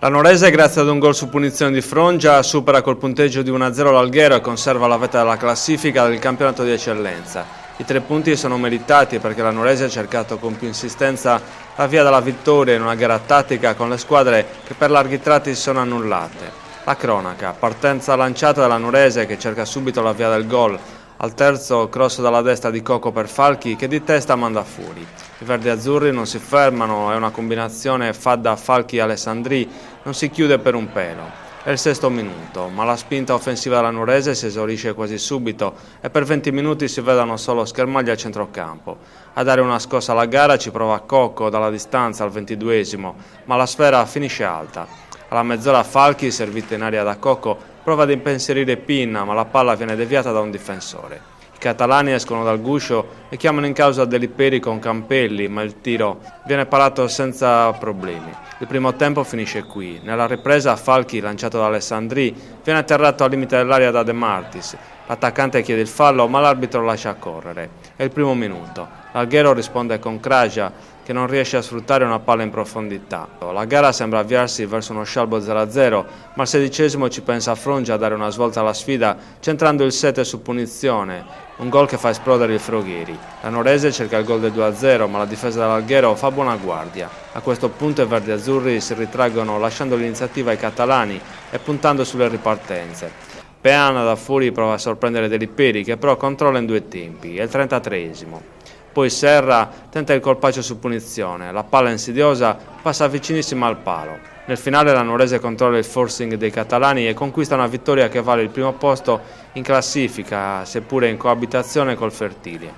La Nuorese, grazie ad un gol su punizione di Frongia, supera col punteggio di 1-0 l'Alghero e conserva la vetta della classifica del campionato di eccellenza. I 3 punti sono meritati perché la Nuorese ha cercato con più insistenza la via della vittoria in una gara tattica con le squadre che per larghi tratti si sono annullate. La cronaca: partenza lanciata dalla Nuorese che cerca subito la via del gol. Al terzo, cross dalla destra di Coco per Falchi che di testa manda fuori. I verdi-azzurri non si fermano, è una combinazione Fadda Falchi-Alessandri, non si chiude per un pelo. È il 6° minuto, ma la spinta offensiva della Nuorese si esaurisce quasi subito e per 20 minuti si vedono solo schermagli a centrocampo. A dare una scossa alla gara ci prova Coco dalla distanza al 22°, ma la sfera finisce alta. Alla mezz'ora Falchi, servita in aria da Coco, prova ad impensierire Pinna, ma la palla viene deviata da un difensore. I catalani escono dal guscio e chiamano in causa Deliperi con Campelli, ma il tiro viene parato senza problemi. Il primo tempo finisce qui. Nella ripresa Falchi, lanciato da Alessandri, viene atterrato al limite dell'area da De Martis. L'attaccante chiede il fallo, ma l'arbitro lascia correre. È il primo minuto. L'Alghero risponde con Kraja, che non riesce a sfruttare una palla in profondità. La gara sembra avviarsi verso uno scialbo 0-0, ma al 16° ci pensa Frongia a dare una svolta alla sfida, centrando il 7 su punizione, un gol che fa esplodere il Froghieri. La Nuorese cerca il gol del 2-0, ma la difesa dell'Alghero fa buona guardia. A questo punto i verdi-azzurri si ritraggono lasciando l'iniziativa ai catalani e puntando sulle ripartenze. Peana da fuori prova a sorprendere Deliperi, che però controlla in 2 tempi. È il 33°. Poi Serra tenta il colpaccio su punizione, la palla insidiosa passa vicinissima al palo. Nel finale la Nuorese controlla il forcing dei catalani e conquista una vittoria che vale il primo posto in classifica, seppure in coabitazione col Fertilia.